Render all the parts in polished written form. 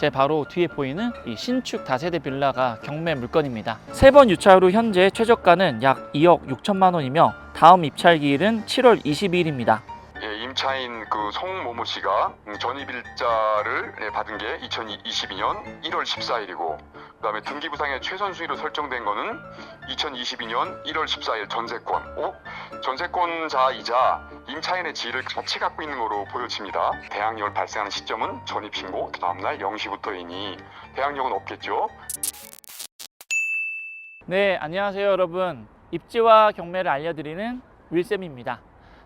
제 바로 뒤에 보이는 이 신축 다세대 빌라가 경매 물건입니다. 3번 유찰 후 현재 최저가는 약 2억 6천만 원이며 다음 입찰 기일은 7월 22일입니다. 임차인 그 송모모 씨가 전입일자를 받은 게 2022년 1월 14일이고 그다음에 등기부상의 최선 수위로 설정된 거는 2022년 1월 14일 전세권. 전세권자이자 임차인의 지위를 같이 갖고 있는 거로 보여집니다. 대항력을 발생하는 시점은 전입신고 다음날 0시부터이니 대항력은 없겠죠. 네, 안녕하세요 여러분. 입지와 경매를 알려드리는 윌쌤입니다.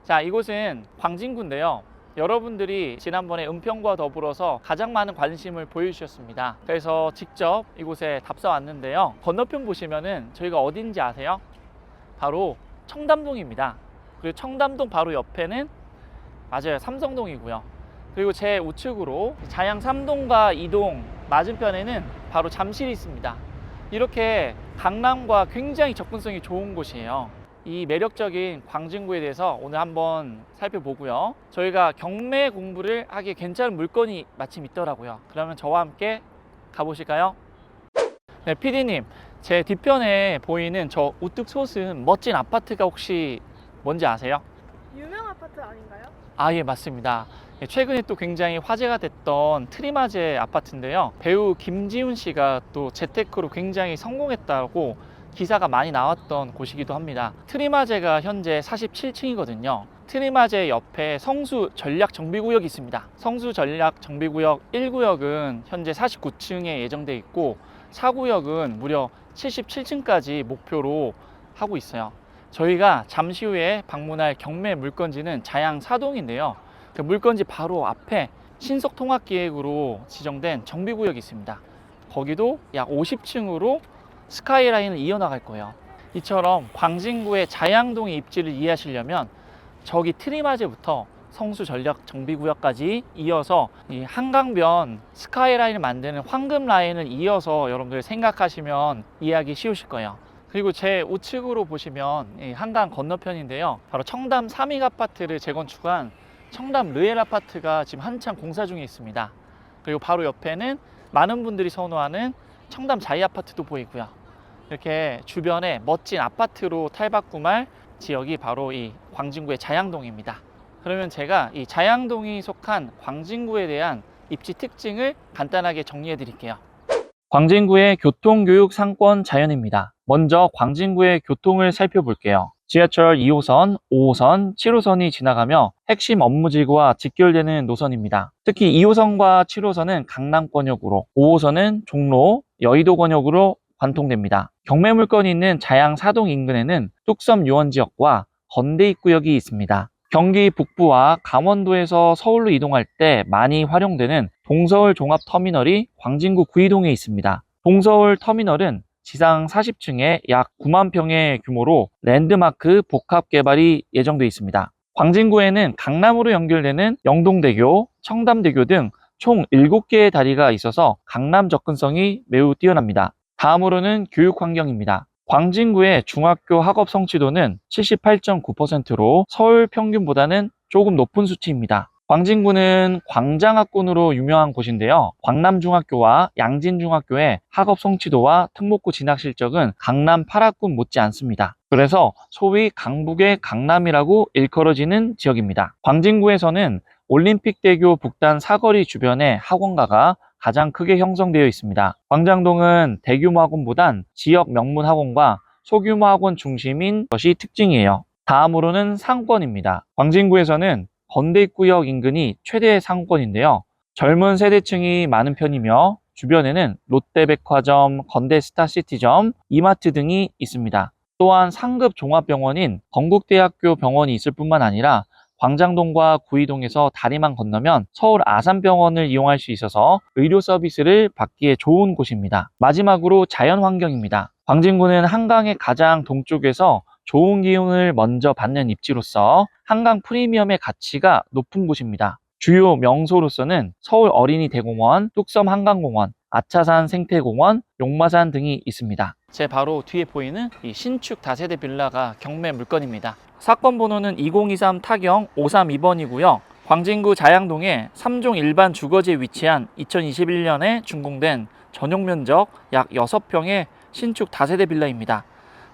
자, 이곳은 광진구인데요. 여러분들이 지난번에 은평과 더불어서 가장 많은 관심을 보여주셨습니다. 그래서 직접 이곳에 답사 왔는데요. 건너편 보시면은 저희가 어딘지 아세요? 바로 청담동입니다. 그리고 청담동 바로 옆에는 맞아요, 삼성동이고요. 그리고 제 우측으로 자양 3동과 2동 맞은편에는 바로 잠실이 있습니다. 이렇게 강남과 굉장히 접근성이 좋은 곳이에요. 이 매력적인 광진구에 대해서 오늘 한번 살펴보고요. 저희가 경매 공부를 하기에 괜찮은 물건이 마침 있더라고요. 그러면 저와 함께 가보실까요? 네, PD님, 제 뒤편에 보이는 저 우뚝 솟은 멋진 아파트가 혹시 뭔지 아세요? 유명 아파트 아닌가요? 아, 예, 맞습니다. 최근에 또 굉장히 화제가 됐던 트리마제 아파트인데요. 배우 김지훈 씨가 또 재테크로 굉장히 성공했다고 기사가 많이 나왔던 곳이기도 합니다. 트리마제가 현재 47층이거든요. 트리마제 옆에 성수 전략정비구역이 있습니다. 성수 전략정비구역 1구역은 현재 49층에 예정돼 있고 4구역은 무려 77층까지 목표로 하고 있어요. 저희가 잠시 후에 방문할 경매 물건지는 자양 4동인데요. 그 물건지 바로 앞에 신속통합기획으로 지정된 정비구역이 있습니다. 거기도 약 50층으로 스카이라인을 이어나갈 거예요. 이처럼 광진구의 자양동의 입지를 이해하시려면 저기 트리마제부터 성수 전략 정비구역까지 이어서 이 한강변 스카이라인을 만드는 황금 라인을 이어서 여러분들 생각하시면 이해하기 쉬우실 거예요. 그리고 제 우측으로 보시면 이 한강 건너편인데요. 바로 청담 3익 아파트를 재건축한 청담 르엘 아파트가 지금 한창 공사 중에 있습니다. 그리고 바로 옆에는 많은 분들이 선호하는 청담 자이 아파트도 보이고요. 이렇게 주변에 멋진 아파트로 탈바꿈할 지역이 바로 이 광진구의 자양동입니다. 그러면 제가 이 자양동이 속한 광진구에 대한 입지 특징을 간단하게 정리해 드릴게요. 광진구의 교통교육 상권 자연입니다. 먼저 광진구의 교통을 살펴볼게요. 지하철 2호선, 5호선, 7호선이 지나가며 핵심 업무지구와 직결되는 노선입니다. 특히 2호선과 7호선은 강남권역으로, 5호선은 종로, 여의도권역으로 관통됩니다. 경매 물건이 있는 자양 4동 인근에는 뚝섬 유원지역과 건대 입구역이 있습니다. 경기 북부와 강원도에서 서울로 이동할 때 많이 활용되는 동서울 종합터미널이 광진구 구이동에 있습니다. 동서울 터미널은 지상 40층에 약 9만 평의 규모로 랜드마크 복합 개발이 예정되어 있습니다. 광진구에는 강남으로 연결되는 영동대교, 청담대교 등 총 7개의 다리가 있어서 강남 접근성이 매우 뛰어납니다. 다음으로는 교육 환경입니다. 광진구의 중학교 학업 성취도는 78.9%로 서울 평균보다는 조금 높은 수치입니다. 광진구는 광장학군으로 유명한 곳인데요. 광남중학교와 양진중학교의 학업 성취도와 특목고 진학 실적은 강남 8학군 못지 않습니다. 그래서 소위 강북의 강남이라고 일컬어지는 지역입니다. 광진구에서는 올림픽대교 북단 사거리 주변에 학원가가 가장 크게 형성되어 있습니다. 광장동은 대규모 학원보단 지역 명문 학원과 소규모 학원 중심인 것이 특징이에요. 다음으로는 상권입니다. 광진구에서는 건대입구역 인근이 최대 상권인데요. 젊은 세대층이 많은 편이며 주변에는 롯데백화점, 건대스타시티점, 이마트 등이 있습니다. 또한 상급 종합병원인 건국대학교 병원이 있을 뿐만 아니라 광장동과 구이동에서 다리만 건너면 서울 아산병원을 이용할 수 있어서 의료 서비스를 받기에 좋은 곳입니다. 마지막으로 자연환경입니다. 광진구는 한강의 가장 동쪽에서 좋은 기운을 먼저 받는 입지로서 한강 프리미엄의 가치가 높은 곳입니다. 주요 명소로서는 서울 어린이대공원, 뚝섬 한강공원, 아차산 생태공원, 용마산 등이 있습니다. 제 바로 뒤에 보이는 이 신축 다세대 빌라가 경매 물건입니다. 사건 번호는 2023 타경 532번이고요. 광진구 자양동에 3종 일반 주거지에 위치한 2021년에 준공된 전용 면적 약 6평의 신축 다세대 빌라입니다.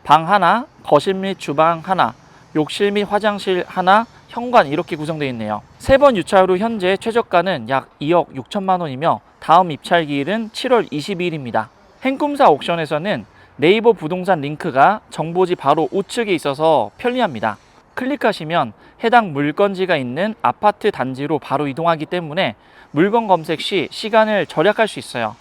방 하나, 거실 및 주방 하나, 욕실 및 화장실 하나, 현관 이렇게 구성되어 있네요. 3번 유찰 후 현재 최저가는 약 2억 6천만 원이며 다음 입찰 기일은 7월 22일입니다. 행꿈사 옥션에서는 네이버 부동산 링크가 정보지 바로 우측에 있어서 편리합니다. 클릭하시면 해당 물건지가 있는 아파트 단지로 바로 이동하기 때문에 물건 검색 시 시간을 절약할 수 있어요.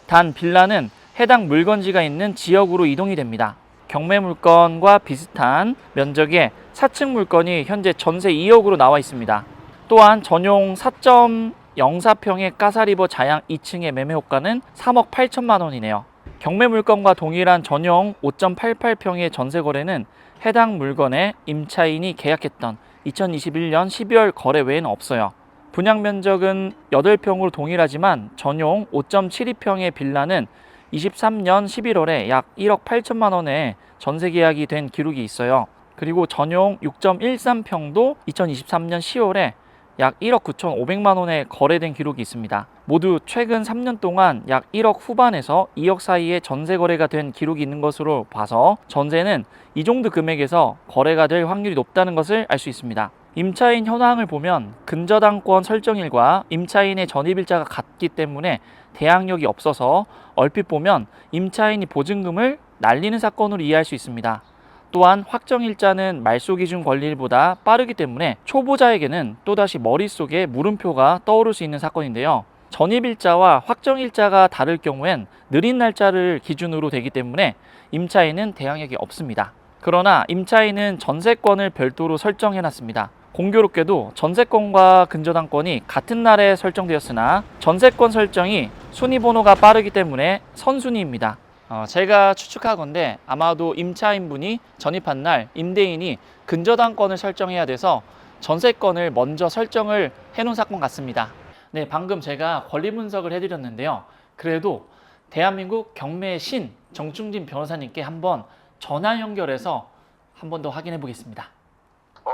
단 빌라는 해당 물건지가 있는 지역으로 이동이 됩니다. 경매 물건과 비슷한 면적의 4층 물건이 현재 전세 2억으로 나와 있습니다. 또한 전용 4.04평의 까사리버 자양 2층의 매매 호가는 3억 8천만 원이네요. 경매 물건과 동일한 전용 5.88평의 전세 거래는 해당 물건의 임차인이 계약했던 2021년 12월 거래 외에는 없어요. 분양 면적은 8평으로 동일하지만 전용 5.72평의 빌라는 23년 11월에 약 1억 8천만 원에 전세 계약이 된 기록이 있어요. 그리고 전용 6.13평도 2023년 10월에 약 1억 9,500만 원에 거래된 기록이 있습니다. 모두 최근 3년 동안 약 1억 후반에서 2억 사이에 전세 거래가 된 기록이 있는 것으로 봐서 전세는 이 정도 금액에서 거래가 될 확률이 높다는 것을 알 수 있습니다. 임차인 현황을 보면 근저당권 설정일과 임차인의 전입일자가 같기 때문에 대항력이 없어서 얼핏 보면 임차인이 보증금을 날리는 사건으로 이해할 수 있습니다. 또한 확정일자는 말소기준 권리일보다 빠르기 때문에 초보자에게는 또다시 머릿속에 물음표가 떠오를 수 있는 사건인데요. 전입일자와 확정일자가 다를 경우엔 느린 날짜를 기준으로 되기 때문에 임차인은 대항력이 없습니다. 그러나 임차인은 전세권을 별도로 설정해놨습니다. 공교롭게도 전세권과 근저당권이 같은 날에 설정되었으나 전세권 설정이 순위번호가 빠르기 때문에 선순위입니다. 제가 추측하건대 아마도 임차인분이 전입한 날 임대인이 근저당권을 설정해야 돼서 전세권을 먼저 설정을 해놓은 사건 같습니다. 네, 방금 제가 권리 분석을 해드렸는데요. 그래도 대한민국 경매의 신 정충진 변호사님께 한번 전화 연결해서 한 번 더 확인해 보겠습니다.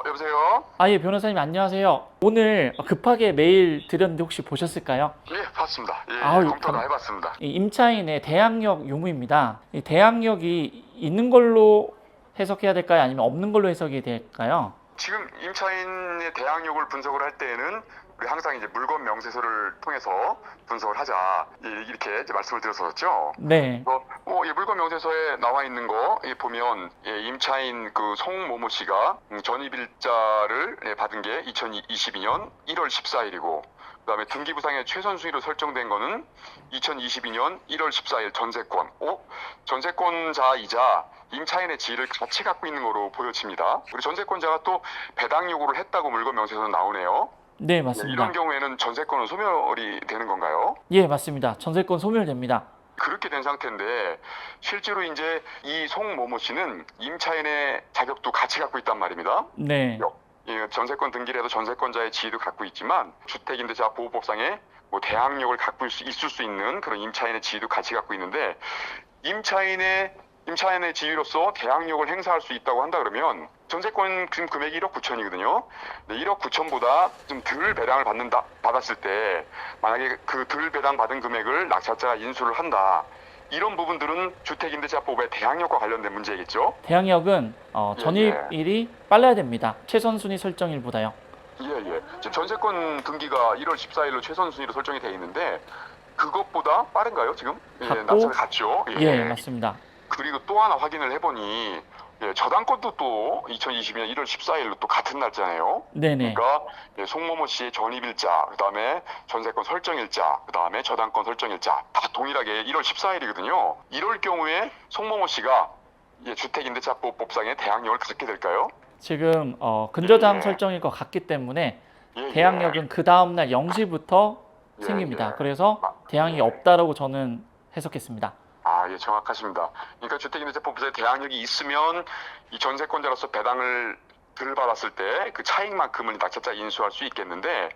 여보세요? 예, 변호사님 안녕하세요. 오늘 급하게 메일 드렸는데 혹시 보셨을까요? 예, 봤습니다. 예, 아유, 검토 다 해봤습니다. 이 임차인의 대항력 유무입니다. 이 대항력이 있는 걸로 해석해야 될까요? 아니면 없는 걸로 해석이 될까요? 지금 임차인의 대항력을 분석을 할 때에는 우리 항상 이제 물건 명세서를 통해서 분석을 하자 이렇게 이제 말씀을 드렸었죠. 네. 이 물건 명세서에 나와 있는 거 보면 임차인 그 송모모 씨가 전입일자를 받은 게 2022년 1월 14일이고 그다음에 등기부상의 최선 수위로 설정된 거는 2022년 1월 14일 전세권. 전세권자이자 임차인의 지위를 같이 갖고 있는 거로 보여집니다. 그리고 전세권자가 또 배당 요구를 했다고 물건 명세서는 나오네요. 네, 맞습니다. 이런 경우에는 전세권은 소멸이 되는 건가요? 예, 맞습니다. 전세권 소멸됩니다. 그렇게 된 상태인데 실제로 이제 이 송모모 씨는 임차인의 자격도 같이 갖고 있단 말입니다. 네. 전세권 등기를 해도 전세권자의 지위도 갖고 있지만 주택임대차 보호법상에 대항력을 갖고 있을 수 있는 그런 임차인의 지위도 같이 갖고 있는데 임차인의 지위로서 대항력을 행사할 수 있다고 한다 그러면 전세권 지금 금액이 1억 9천이거든요. 1억 9천보다 좀 덜 배당을 받았을 때 만약에 그 덜 배당 받은 금액을 낙찰자가 인수를 한다. 이런 부분들은 주택임대차법의 대항력과 관련된 문제겠죠? 대항력은 전입일이 빨라야 됩니다. 최선 순위 설정일보다요. 예. 지금 전세권 등기가 1월 14일로 최선 순위로 설정이 돼 있는데 그것보다 빠른가요 지금? 낙찰이 같죠? 예, 맞습니다. 그리고 또 하나 확인을 해보니 저당권도 또 2022년 1월 14일로 또 같은 날짜네요. 네네. 그러니까 송모모 씨의 전입일자, 그 다음에 전세권 설정일자, 그 다음에 저당권 설정일자 다 동일하게 1월 14일이거든요. 이럴 경우에 송모모 씨가 주택임대차법상의 대항력을 갖게 될까요? 지금 근저당 설정일 것 같기 때문에 대항력은 그 다음날 0시부터 생깁니다. 그래서 대항력이 없다라고 저는 해석했습니다. 정확하십니다. 그러니까 주택임대차법상의 대항력이 있으면 이 전세권자로서 배당을 덜 받았을 때 그 차익만큼을 낙찰자 인수할 수 있겠는데,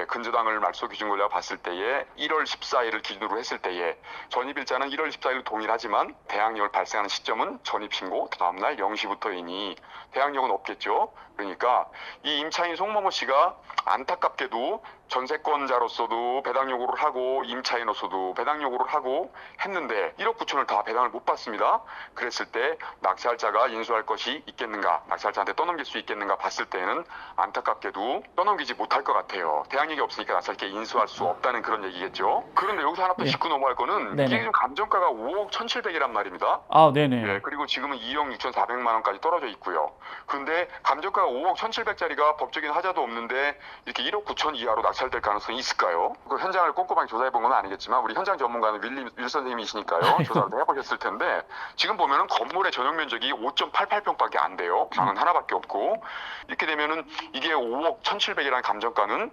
근저당을 말소 기준으로 봤을 때에 1월 14일을 기준으로 했을 때에 전입일자는 1월 14일로 동일하지만 대항력을 발생하는 시점은 전입신고 다음날 0시부터이니 대항력은 없겠죠. 그러니까 이 임차인 송모모 씨가 안타깝게도 전세권자로서도 배당 요구를 하고 임차인으로서도 배당 요구를 하고 했는데 1억 9천을 다 배당을 못 받습니다. 그랬을 때 낙찰자가 인수할 것이 있겠는가, 낙찰자한테 떠넘길 수 있겠는가 봤을 때는 안타깝게도 떠넘기지 못할 것 같아요. 대항력이 없으니까 낙찰자께 인수할 수 없다는 그런 얘기겠죠. 그런데 여기서 하나 더 짚고 넘어갈 거는 네네. 이게 지금 감정가가 5억 1,700이란 말입니다. 아, 네네. 예, 그리고 지금은 2억 6,400만 원까지 떨어져 있고요. 그런데 감정가가 5억 1,700짜리가 법적인 하자도 없는데 이렇게 1억 9천 이하로 낙찰될 가능성이 있을까요? 그 현장을 꼼꼼하게 조사해 본 건 아니겠지만 우리 현장 전문가는 윌 선생님이시니까요. 조사를 해보셨을 텐데 지금 보면은 건물의 전용 면적이 5.88평밖에 안 돼요. 방은 하나밖에 없고 이렇게 되면은 이게 5억 1,700이라는 감정가는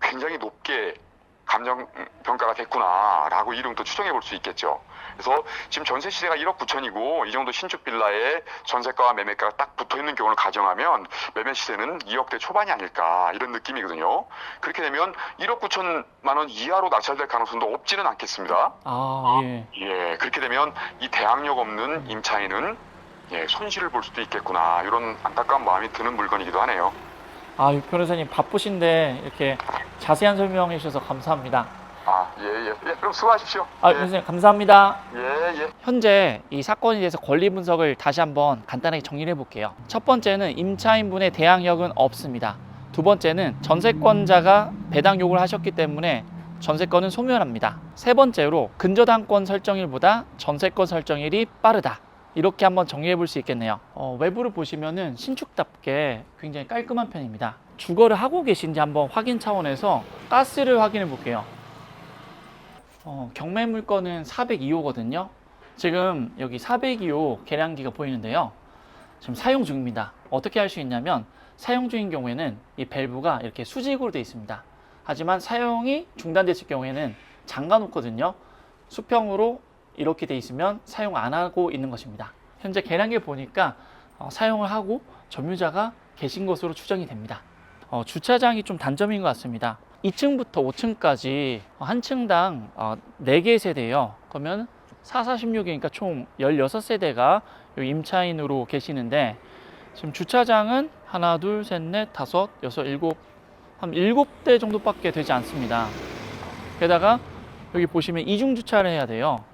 굉장히 높게 감정 평가가 됐구나라고 이름도 추정해 볼 수 있겠죠. 그래서 지금 전세 시세가 1억 9천이고 이 정도 신축 빌라에 전세가와 매매가가 딱 붙어 있는 경우를 가정하면 매매 시세는 2억대 초반이 아닐까 이런 느낌이거든요. 그렇게 되면 1억 9천만 원 이하로 낙찰될 가능성도 없지는 않겠습니다. 아, 예. 예, 그렇게 되면 이 대항력 없는 임차인은 손실을 볼 수도 있겠구나 이런 안타까운 마음이 드는 물건이기도 하네요. 아, 유 변호사님 바쁘신데 이렇게 자세한 설명해 주셔서 감사합니다. 그럼 수고하십시오. 아, 변호사님 감사합니다. 예. 현재 이 사건에 대해서 권리 분석을 다시 한번 간단하게 정리를 해볼게요. 첫 번째는 임차인분의 대항력은 없습니다. 두 번째는 전세권자가 배당 요구를 하셨기 때문에 전세권은 소멸합니다. 세 번째로 근저당권 설정일보다 전세권 설정일이 빠르다. 이렇게 한번 정리해 볼 수 있겠네요. 외부를 보시면은 신축답게 굉장히 깔끔한 편입니다. 주거를 하고 계신지 한번 확인 차원에서 가스를 확인해 볼게요. 경매 물건은 402호거든요. 지금 여기 402호 계량기가 보이는데요. 지금 사용 중입니다. 어떻게 할 수 있냐면 사용 중인 경우에는 이 밸브가 이렇게 수직으로 되어 있습니다. 하지만 사용이 중단됐을 경우에는 잠가 놓거든요. 수평으로 이렇게 돼 있으면 사용 안 하고 있는 것입니다. 현재 계량기를 보니까 사용을 하고 점유자가 계신 것으로 추정이 됩니다. 주차장이 좀 단점인 것 같습니다. 2층부터 5층까지 한 층당 4개 세대예요. 그러면 4, 46이니까 총 16세대가 임차인으로 계시는데 지금 주차장은 하나, 둘, 셋, 넷, 다섯, 여섯, 일곱 한 7대 정도밖에 되지 않습니다. 게다가 여기 보시면 이중 주차를 해야 돼요.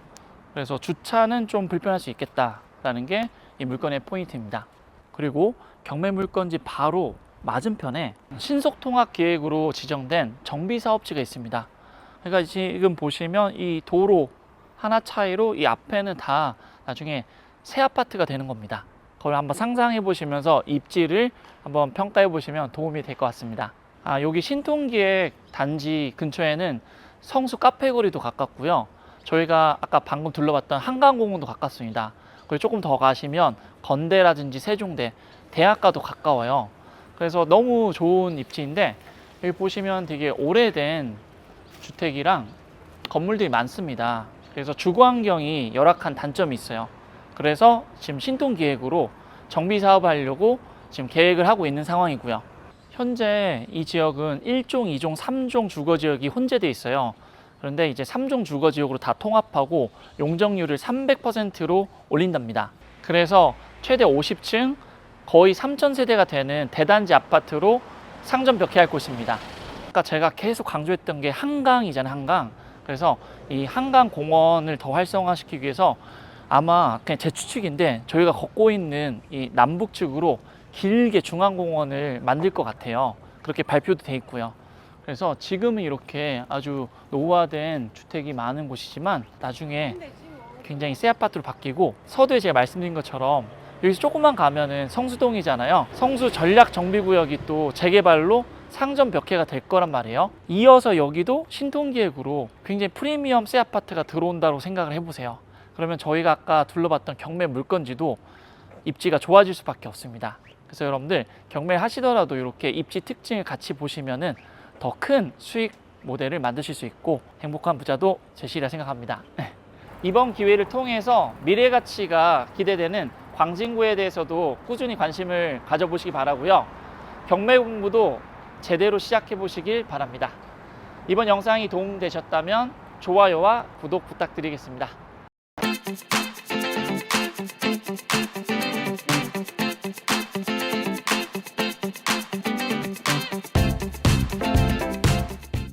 그래서 주차는 좀 불편할 수 있겠다라는 게 이 물건의 포인트입니다. 그리고 경매 물건지 바로 맞은편에 신속통합기획으로 지정된 정비사업지가 있습니다. 그러니까 지금 보시면 이 도로 하나 차이로 이 앞에는 다 나중에 새 아파트가 되는 겁니다. 그걸 한번 상상해 보시면서 입지를 한번 평가해 보시면 도움이 될 것 같습니다. 여기 신통기획 단지 근처에는 성수 카페거리도 가깝고요. 저희가 아까 방금 둘러봤던 한강공원도 가깝습니다. 그리고 조금 더 가시면 건대라든지 세종대, 대학가도 가까워요. 그래서 너무 좋은 입지인데 여기 보시면 되게 오래된 주택이랑 건물들이 많습니다. 그래서 주거 환경이 열악한 단점이 있어요. 그래서 지금 신통기획으로 정비 사업을 하려고 지금 계획을 하고 있는 상황이고요. 현재 이 지역은 1종, 2종, 3종 주거지역이 혼재되어 있어요. 그런데 이제 3종 주거지역으로 다 통합하고 용적률을 300%로 올린답니다. 그래서 최대 50층 거의 3,000세대가 되는 대단지 아파트로 상점벽해할 곳입니다. 아까 제가 계속 강조했던 게 한강이잖아요, 한강. 그래서 이 한강 공원을 더 활성화시키기 위해서 아마 그냥 제 추측인데 저희가 걷고 있는 이 남북측으로 길게 중앙공원을 만들 것 같아요. 그렇게 발표도 돼 있고요. 그래서 지금은 이렇게 아주 노후화된 주택이 많은 곳이지만 나중에 굉장히 새 아파트로 바뀌고 서두에 제가 말씀드린 것처럼 여기서 조금만 가면은 성수동이잖아요. 성수 전략 정비구역이 또 재개발로 상점 벽해가 될 거란 말이에요. 이어서 여기도 신통기획으로 굉장히 프리미엄 새 아파트가 들어온다고 생각을 해보세요. 그러면 저희가 아까 둘러봤던 경매 물건지도 입지가 좋아질 수밖에 없습니다. 그래서 여러분들 경매를 하시더라도 이렇게 입지 특징을 같이 보시면은 더 큰 수익 모델을 만드실 수 있고 행복한 부자도 제시라 생각합니다. 이번 기회를 통해서 미래 가치가 기대되는 광진구에 대해서도 꾸준히 관심을 가져보시기 바라고요. 경매 공부도 제대로 시작해 보시길 바랍니다. 이번 영상이 도움되셨다면 좋아요와 구독 부탁드리겠습니다.